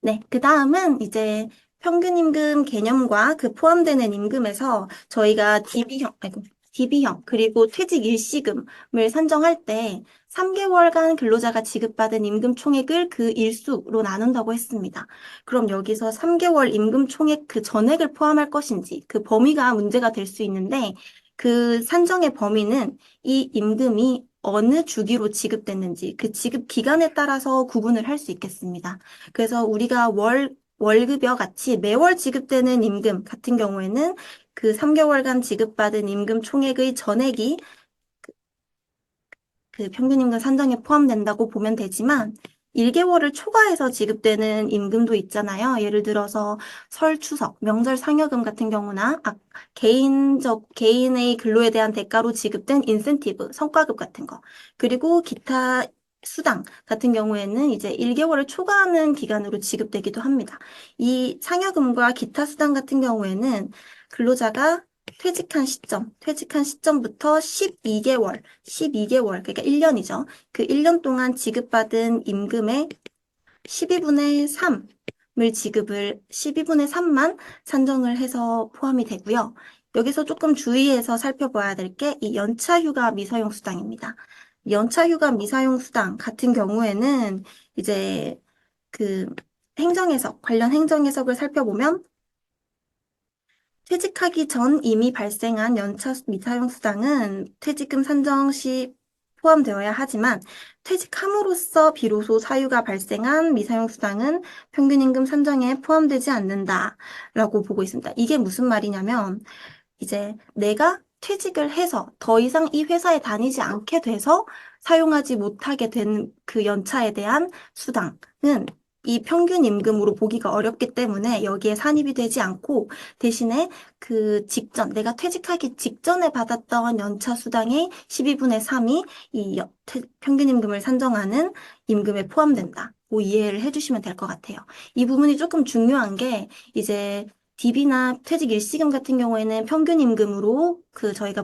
네, 그 다음은 이제 평균 임금 개념과 그 포함되는 임금에서 저희가 DB형, 그리고 퇴직 일시금을 산정할 때 3개월간 근로자가 지급받은 임금 총액을 그 일수로 나눈다고 했습니다. 그럼 여기서 3개월 임금 총액 그 전액을 포함할 것인지 그 범위가 문제가 될 수 있는데 그 산정의 범위는 이 임금이 어느 주기로 지급됐는지 그 지급 기간에 따라서 구분을 할 수 있겠습니다. 그래서 우리가 월급여 같이 매월 지급되는 임금 같은 경우에는 그 3개월간 지급받은 임금 총액의 전액이 그 평균임금 산정에 포함된다고 보면 되지만 1개월을 초과해서 지급되는 임금도 있잖아요. 예를 들어서 설, 추석, 명절 상여금 같은 경우나 개인의 근로에 대한 대가로 지급된 인센티브, 성과급 같은 거. 그리고 기타 수당 같은 경우에는 이제 1개월을 초과하는 기간으로 지급되기도 합니다. 이 상여금과 기타 수당 같은 경우에는 근로자가 퇴직한 시점부터 12개월, 그러니까 1년이죠. 그 1년 동안 지급받은 임금의 12분의 3만 산정을 해서 포함이 되고요. 여기서 조금 주의해서 살펴봐야 될 게 이 연차휴가 미사용 수당입니다. 연차휴가 미사용 수당 같은 경우에는 이제 그 관련 행정해석을 살펴보면 퇴직하기 전 이미 발생한 연차 미사용 수당은 퇴직금 산정 시 포함되어야 하지만 퇴직함으로써 비로소 사유가 발생한 미사용 수당은 평균임금 산정에 포함되지 않는다라고 보고 있습니다. 이게 무슨 말이냐면 이제 내가 퇴직을 해서 더 이상 이 회사에 다니지 않게 돼서 사용하지 못하게 된 그 연차에 대한 수당은 이 평균 임금으로 보기가 어렵기 때문에 여기에 산입이 되지 않고 대신에 내가 퇴직하기 직전에 받았던 연차 수당의 12분의 3이 평균 임금을 산정하는 임금에 포함된다. 고 이해를 해주시면 될 것 같아요. 이 부분이 조금 중요한 게 이제 DB나 퇴직 일시금 같은 경우에는 평균 임금으로 저희가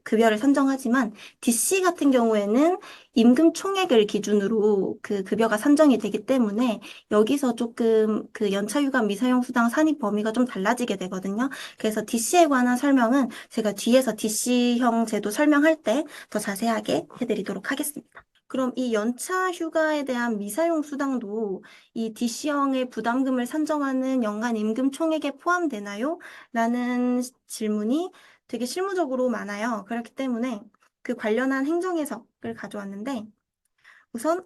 급여를 산정하지만 DC 같은 경우에는 임금 총액을 기준으로 그 급여가 산정이 되기 때문에 여기서 조금 그 연차휴가 미사용 수당 산입 범위가 좀 달라지게 되거든요. 그래서 DC에 관한 설명은 제가 뒤에서 DC형 제도 설명할 때 더 자세하게 해드리도록 하겠습니다. 그럼 이 연차 휴가에 대한 미사용 수당도 이 DC형의 부담금을 산정하는 연간 임금 총액에 포함되나요? 라는 질문이 되게 실무적으로 많아요. 그렇기 때문에 그 관련한 행정해석을 가져왔는데 우선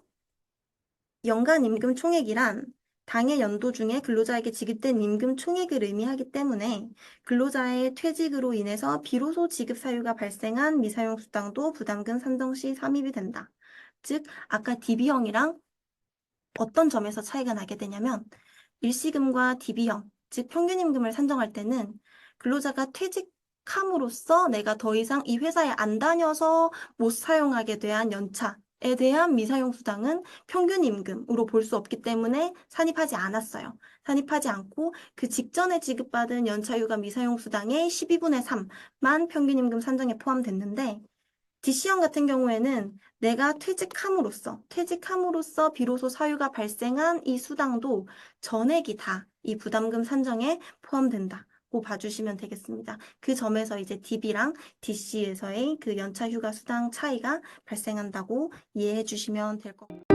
연간 임금 총액이란 당해 연도 중에 근로자에게 지급된 임금 총액을 의미하기 때문에 근로자의 퇴직으로 인해서 비로소 지급 사유가 발생한 미사용 수당도 부담금 산정 시 산입이 된다. 즉, 아까 DB형이랑 어떤 점에서 차이가 나게 되냐면 일시금과 DB형, 즉 평균임금을 산정할 때는 근로자가 퇴직함으로써 내가 더 이상 이 회사에 안 다녀서 못 사용하게 대한 연차에 대한 미사용 수당은 평균임금으로 볼 수 없기 때문에 산입하지 않았어요. 산입하지 않고 그 직전에 지급받은 연차휴가 미사용 수당의 12분의 3만 평균임금 산정에 포함됐는데 DC형 같은 경우에는 내가 퇴직함으로써 비로소 사유가 발생한 이 수당도 전액이 다 이 부담금 산정에 포함된다고 봐주시면 되겠습니다. 그 점에서 이제 DB랑 DC에서의 그 연차 휴가 수당 차이가 발생한다고 이해해 주시면 될 것 같습니다.